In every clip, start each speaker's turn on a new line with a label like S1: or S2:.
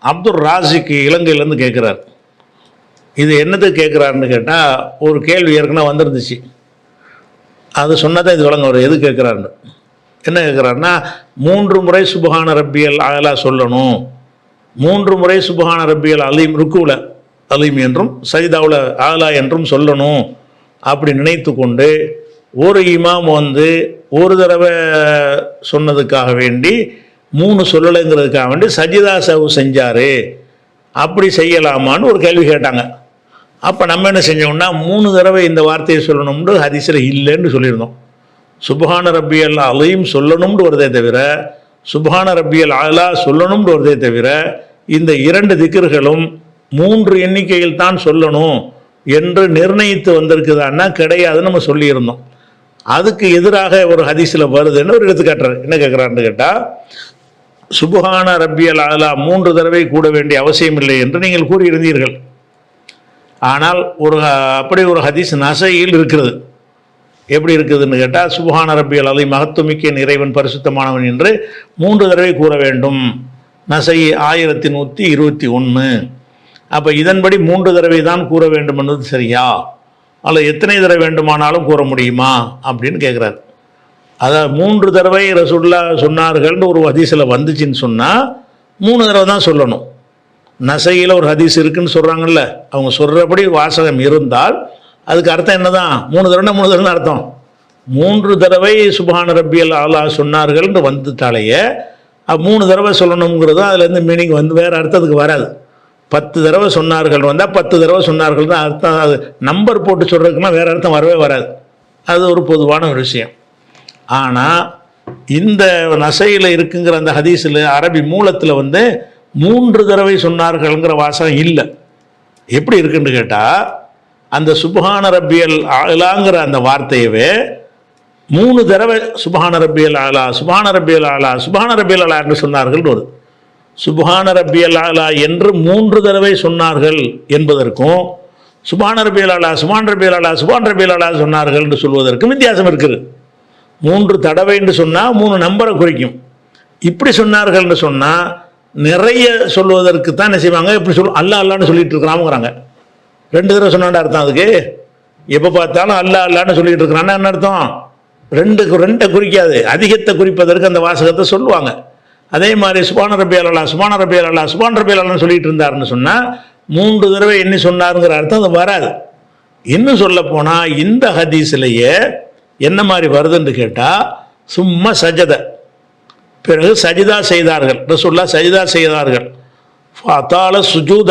S1: அப்துல் ராசிக்கு இலங்கையிலேருந்து கேட்குறார். இது என்னதுக்கு கேட்குறாருன்னு கேட்டால், ஒரு கேள்வி ஏற்கனவே வந்துருந்துச்சு, அது சொன்னதான் இது விளங்க வரும் எது கேட்குறாருன்னு. என்ன கேட்குறாருன்னா, 3 முறை சுபஹான ரப்பியல் அலா சொல்லணும், 3 முறை சுபஹான ரப்பியல் அலீம் ருக்குவில் அலீம் என்றும் சஜிதாவில் ஆலா என்றும் சொல்லணும் அப்படி நினைத்து கொண்டு ஒரு இமாம் ஒரு தடவை சொன்னதுக்காக வேண்டி 3 சொல்லலைங்கிறதுக்காக வேண்டி சஜிதா சவு செஞ்சார், அப்படி செய்யலாமான்னு ஒரு கேள்வி கேட்டாங்க. அப்போ நம்ம என்ன செஞ்சோம்னா, 3 தடவை இந்த வார்த்தையை சொல்லணும்னு ஹதீஸில் இல்லைன்னு சொல்லியிருந்தோம். சுபஹான ரப்பியல் அலீம் சொல்லணும்னு வருதே தவிர, சுபஹான ரப்பியல் ஆலா சொல்லணும்னு வருதே தவிர, இந்த 2 திக்ர்களும் 3 எண்ணிக்கையில் தான் சொல்லணும் என்று நிர்ணயித்து வந்திருக்குதான்னா கிடையாதுன்னு நம்ம சொல்லியிருந்தோம். அதுக்கு எதிராக ஒரு ஹதீஸில் வருதுன்னு ஒரு எடுத்துக்காட்டுறாரு. என்ன கேட்குறாருன்னு கேட்டால், சுபஹான ரப்பியல் ஆலா 3 தடவை கூட வேண்டிய அவசியம் இல்லை என்று நீங்கள் கூறியிருந்தீர்கள். ஆனால் அப்படி ஒரு ஹதீஸ் நசையில் இருக்கிறது. எப்படி இருக்குதுன்னு கேட்டால், சுபஹான ரப்பியல் அலீம் மகத்துமிக்க இறைவன் பரிசுத்தமானவன் என்று 3 தடவை கூற வேண்டும். நசை 1121. அப்போ இதன்படி 3 தடவை தான் கூற வேண்டும் என்பது சரியா, அல்ல எத்தனை தடவை வேண்டுமானாலும் கூற முடியுமா அப்படின்னு கேட்குறாரு. அதாவது 3 தடவை ரசூலுல்லா சொன்னார்கள்னு ஒரு ஹதீஸில் வந்துச்சுன்னு சொன்னால் 3 தடவை தான் சொல்லணும். நசையில் ஒரு ஹதீஸ் இருக்குன்னு சொல்கிறாங்கல்ல, அவங்க சொல்கிறபடி வாசகம் இருந்தால் அதுக்கு அர்த்தம் என்ன தான்? 3 தடவை 3 தடவை அர்த்தம். 3 தடவை சுபஹான ரப்பியல் ஆலா சொன்னார்கள்னு வந்துட்டாலேயே 3 தடவை சொல்லணுங்கிறது அதுலேருந்து மீனிங் வேறு அர்த்தத்துக்கு வராது. 10 தடவை சொன்னார்கள் வந்தால் 10 தடவை சொன்னார்கள் தான் அர்த்தம். அது நம்பர் போட்டு சொல்கிறதுக்குன்னா வேறு அர்த்தம் வரவே வராது. அது ஒரு பொதுவான ஒரு விஷயம். ஆனால் இந்த நசையில் இருக்குங்கிற அந்த ஹதீஸில் அரபி மூலத்தில் 3 தடவை சொன்னார்கள்ங்கிற வாசகம் இல்லை. எப்படி இருக்குன்னு கேட்டால், அந்த சுபஹான ரப்பியல் ஆலாங்கிற அந்த வார்த்தையவே 3 தடவை சுபஹான ரப்பியல் ஆலா சுபஹான ரப்பியல் ஆலா சுபஹான ரப்பியல் ஆலா என்று சொன்னார்கள் வருது. சுபஹான ரப்பியல் ஆலா என்று 3 தடவை சொன்னார்கள் என்பதற்கும் சுபஹான ரப்பியல் ஆலா சுபஹான ரப்பியல் ஆலா சுபஹான ரப்பியல் ஆலா சொன்னார்கள் என்று சொல்வதற்கும் வித்தியாசம் இருக்குது. 3 தடவை என்று சொன்னால் 3 நம்பரை குறிக்கும். இப்படி சொன்னார்கள் என்று சொன்னால் நிறைய சொல்வதற்கு தான் என்ன செய்வாங்க, இப்படி அல்லா அல்லான்னு சொல்லிட்டு இருக்கிறாங்கிறாங்க. 2 தடவை சொன்னாண்டா அர்த்தம் அதுக்கு? எப்போ பார்த்தாலும் அல்லா அல்லான்னு சொல்லிட்டு இருக்கிறான்னா என்ன அர்த்தம்? 2 குறிக்காது, அதிகத்தை குறிப்பதற்கு அந்த வாசகத்தை சொல்லுவாங்க. அதே மாதிரி சுபான ரப்பியல் அலா சுபான ரப்பியல் அலா சுபான ரப்பியல் அலான்னு சொல்லிட்டு இருந்தாருன்னு சொன்னால் 3 தடவை எண்ணி சொன்னாருங்கிற அர்த்தம் அது வராது. இன்னும் சொல்ல போனால் இந்த ஹதீஸ்லேயே என்ன மாதிரி வருதுன்னு கேட்டால், சும்மா சஜத பிறகு சஜிதா செய்தார்கள், ரசூலுல்லாஹ் சஜிதா செய்தார்கள், ஃபதால சுஜூத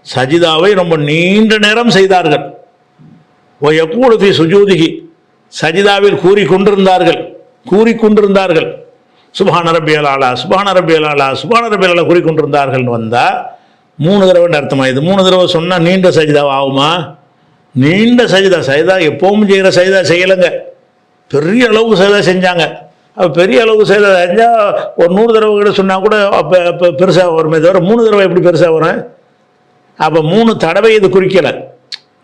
S1: சஜிதாவை ரொம்ப நீண்ட நேரம் செய்தார்கள், ஓ யகூலு ஃபி சுஜூதிஹி சஜிதாவில் கூறிக்கொண்டிருந்தார்கள் சுபஹான ரப்பியல் ஆலா சுபஹான ரப்பியல் ஆலா சுபஹான ரப்பியல் ஆலா கூறிக்கொண்டிருந்தார்கள்னு வந்தால் 3 தடவை அர்த்தமா? இது 3 தடவை சொன்னால் நீண்ட சஜிதாவை ஆகுமா? நீண்ட சஜிதா எப்பவும் செய்கிற சஜிதா செய்யலைங்க, பெரிய அளவுக்கு சஜிதா செஞ்சாங்க. அப்போ பெரிய அளவுக்கு சஜிதா செஞ்சால் ஒரு 100 தடவை கூட சொன்னால் கூட அப்போ பெருசாக வருமே தவிர 3 தடவை எப்படி பெருசாக வரும்? அப்போ 3 தடவை இது குறிக்கலை.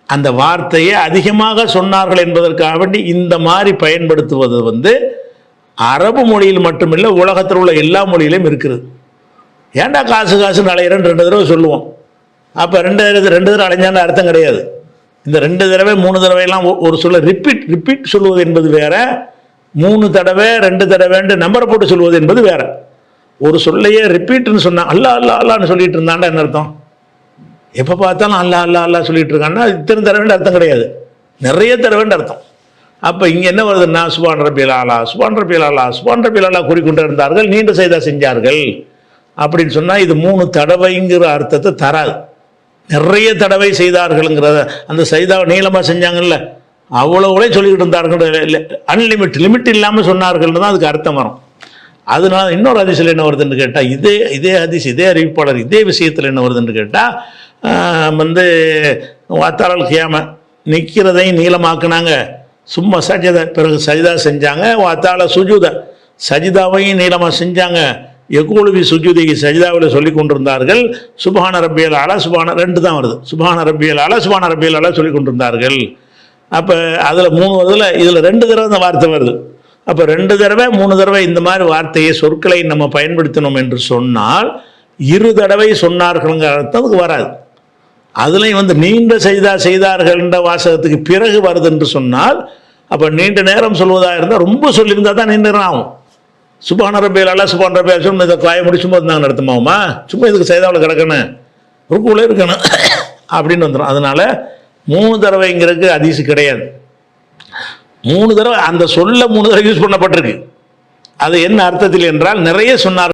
S1: அந்த வார்த்தையை அதிகமாக சொன்னார்கள் என்பதற்காக வேண்டி இந்த மாதிரி பயன்படுத்துவது அரபு மொழியில் மட்டுமில்லை, உலகத்தில் உள்ள எல்லா மொழியிலையும் இருக்குது. ஏன்டா காசு அலையிறன்னு 2 தடவை சொல்லுவோம். அப்போ 2 தடவை அலைஞ்சான்னு அர்த்தம் கிடையாது. இந்த 2 தடவை 3 தடவையெல்லாம் ஒரு சொல்ல ரிப்பீட் சொல்லுவது என்பது வேற, 3 தடவை 2 தடவைன்னு நம்பரை போட்டு சொல்வது என்பது வேற. ஒரு சொல்லையே ரிப்பீட்னு சொன்னா அல்லா அல்லா அல்லான்னு சொல்லிட்டு இருந்தாண்டா என்ன அர்த்தம்? எப்போ பார்த்தாலும் அல்லா அல்லா அல்லா சொல்லிட்டு இருக்கான்னா இத்தனை தடவைன்னு அர்த்தம் கிடையாது, நிறைய தடவைன்னு அர்த்தம். அப்போ இங்கே என்ன வருதுன்னா, சுபான் ரப்பியல் ஆலா சுபான் ரப்பியல் ஆலா சுபான் ரப்பியல் ஆலா கூறிக்கொண்டு இருந்தார்கள், நீண்ட சஜிதா செஞ்சார்கள் அப்படின்னு சொன்னால் இது 3 தடவைங்கிற அர்த்தத்தை தராது. நிறைய தடவை செய்தார்கள்ங்கிறத, அந்த சஜிதாவை நீளமாக செஞ்சாங்கல்ல அவ்வளோவே சொல்லிக்கிட்டு இருந்தார்கள், லிமிட் இல்லாமல் சொன்னார்கள்னு தான் அதுக்கு அர்த்தம் வரும். அதனால இன்னொரு ஹதீஸில் என்ன வருதுன்னு கேட்டால், இதே ஹதீஸ் இதே அறிவிப்பாளர் இதே விஷயத்தில் என்ன வருதுன்னு கேட்டால், வாத்தாளல் கியாம நிற்கிறதையும் நீளமாக்குனாங்க, சும்மா சஜிதா பிறகு சஜிதா செஞ்சாங்க, வாத்தாள சுஜூத சஜிதாவையும் நீளமாக செஞ்சாங்க, யகூலுவி சுஜூதி சஜிதாவில் சொல்லி கொண்டிருந்தார்கள், சுபஹான ரப்பியல் ஆலா சுபஹான 2 தான் வருது, சுபஹான ரப்பியல் ஆலா சுபஹான ரப்பியல் ஆலா சொல்லி கொண்டிருந்தார்கள். அப்போ அதில் 3 வருதுல, இதில் 2 தடவை அந்த வார்த்தை வருது, அப்போ 2 தடவை 3 தடவை இந்த மாதிரி வார்த்தையை சொற்களை நம்ம பயன்படுத்தினோம் என்று சொன்னால் 2 தடவை சொன்னார்கள்ங்கிற அர்த்தம் அதுக்கு வராது. அதுலேயும் நீண்ட செய்தார்கள்ன்ற வாசகத்துக்கு பிறகு வருது என்று சொன்னால் அப்போ நீண்ட நேரம் சொல்வதாக இருந்தால் ரொம்ப சொல்லியிருந்தால் தான் நீண்ட நேரம் ஆகும். சுபான ரபியல் சுபான் ரபியல் சொல்லணும், இதை காய முடிச்சும் போது நாங்கள் நடத்துமாவுமா, சும்மா இதுக்கு செய்தாவில் கிடக்கணும் ருக்குள்ளே இருக்கணும் அப்படின்னு வந்துடும். அதனால 3 தடவைங்கிறதுக்கு ஹதீஸ் கிடையாது. 3 தடவை அந்த சொல்ல 3 தடவை யூஸ் பண்ணப்பட்டிருக்கு. அது என்ன அர்த்தத்தில் என்றால் நிறைய சொன்னார்.